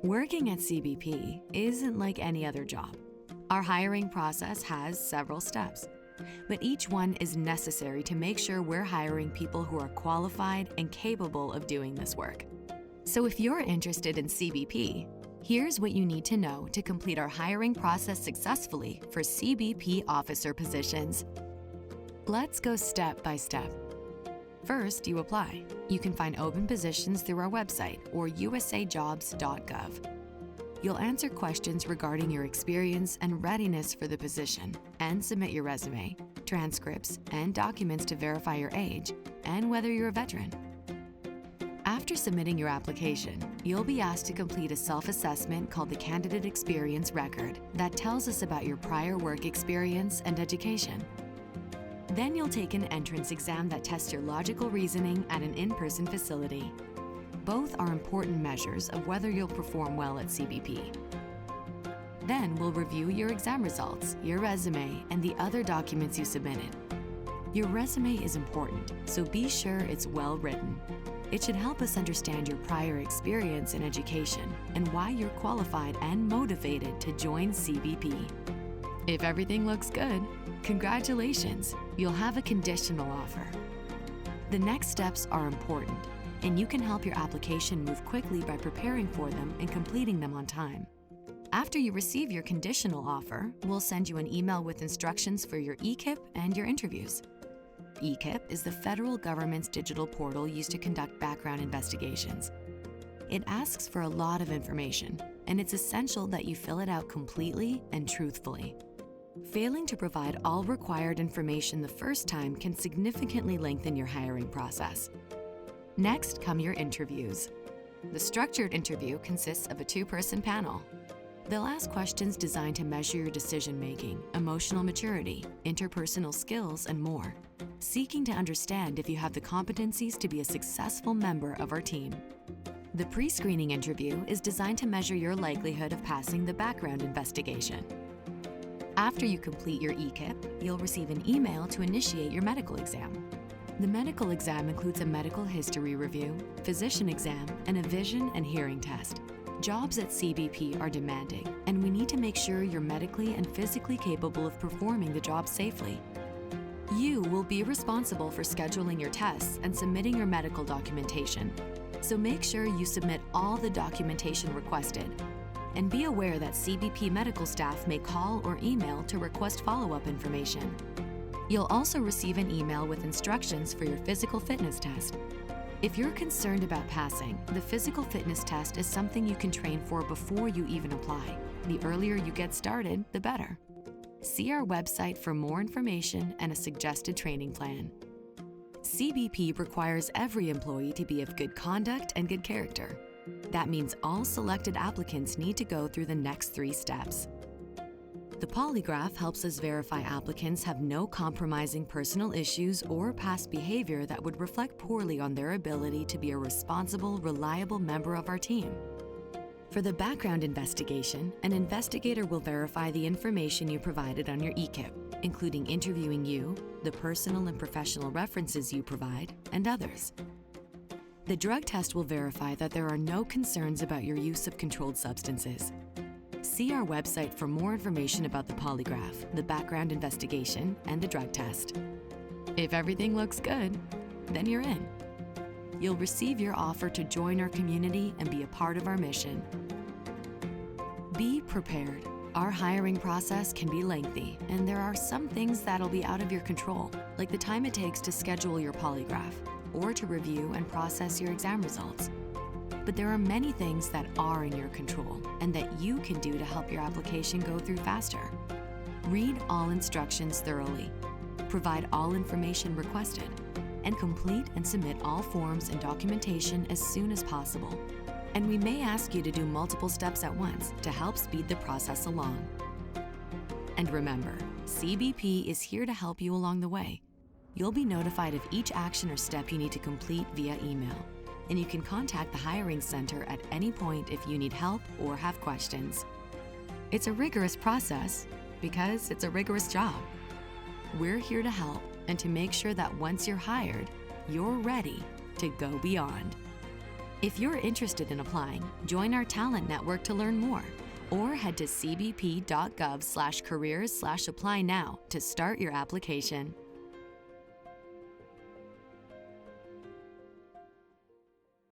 Working at CBP isn't like any other job. Our hiring process has several steps, but each one is necessary to make sure we're hiring people who are qualified and capable of doing this work. So if you're interested in CBP, here's what you need to know to complete our hiring process successfully for CBP officer positions. Let's go step by step. First, you apply. You can find open positions through our website or usajobs.gov. You'll answer questions regarding your experience and readiness for the position and submit your resume, transcripts, and documents to verify your age and whether you're a veteran. After submitting your application, you'll be asked to complete a self-assessment called the Candidate Experience Record that tells us about your prior work experience and education. Then you'll take an entrance exam that tests your logical reasoning at an in-person facility. Both are important measures of whether you'll perform well at CBP. Then we'll review your exam results, your resume, and the other documents you submitted. Your resume is important, so be sure it's well written. It should help us understand your prior experience in education and why you're qualified and motivated to join CBP. If everything looks good, congratulations, you'll have a conditional offer. The next steps are important, and you can help your application move quickly by preparing for them and completing them on time. After you receive your conditional offer, we'll send you an email with instructions for your EQIP and your interviews. EQIP is the federal government's digital portal used to conduct background investigations. It asks for a lot of information, and it's essential that you fill it out completely and truthfully. Failing to provide all required information the first time can significantly lengthen your hiring process. Next come your interviews. The structured interview consists of a two-person panel. They'll ask questions designed to measure your decision-making, emotional maturity, interpersonal skills, and more, seeking to understand if you have the competencies to be a successful member of our team. The pre-screening interview is designed to measure your likelihood of passing the background investigation. After you complete your EQIP, you'll receive an email to initiate your medical exam. The medical exam includes a medical history review, physician exam, and a vision and hearing test. Jobs at CBP are demanding, and we need to make sure you're medically and physically capable of performing the job safely. You will be responsible for scheduling your tests and submitting your medical documentation, so make sure you submit all the documentation requested. And be aware that CBP medical staff may call or email to request follow-up information. You'll also receive an email with instructions for your physical fitness test. If you're concerned about passing, the physical fitness test is something you can train for before you even apply. The earlier you get started, the better. See our website for more information and a suggested training plan. CBP requires every employee to be of good conduct and good character. That means all selected applicants need to go through the next 3 steps. The polygraph helps us verify applicants have no compromising personal issues or past behavior that would reflect poorly on their ability to be a responsible, reliable member of our team. For the background investigation, an investigator will verify the information you provided on your EQIP, including interviewing you, the personal and professional references you provide, and others. The drug test will verify that there are no concerns about your use of controlled substances. See our website for more information about the polygraph, the background investigation, and the drug test. If everything looks good, then you're in. You'll receive your offer to join our community and be a part of our mission. Be prepared. Our hiring process can be lengthy, and there are some things that'll be out of your control, like the time it takes to schedule your polygraph or to review and process your exam results. But there are many things that are in your control and that you can do to help your application go through faster. Read all instructions thoroughly, provide all information requested, and complete and submit all forms and documentation as soon as possible. And we may ask you to do multiple steps at once to help speed the process along. And remember, CBP is here to help you along the way. You'll be notified of each action or step you need to complete via email, and you can contact the hiring center at any point if you need help or have questions. It's a rigorous process because it's a rigorous job. We're here to help and to make sure that once you're hired, you're ready to go beyond. If you're interested in applying, join our talent network to learn more, or head to cbp.gov/careers/apply now to start your application.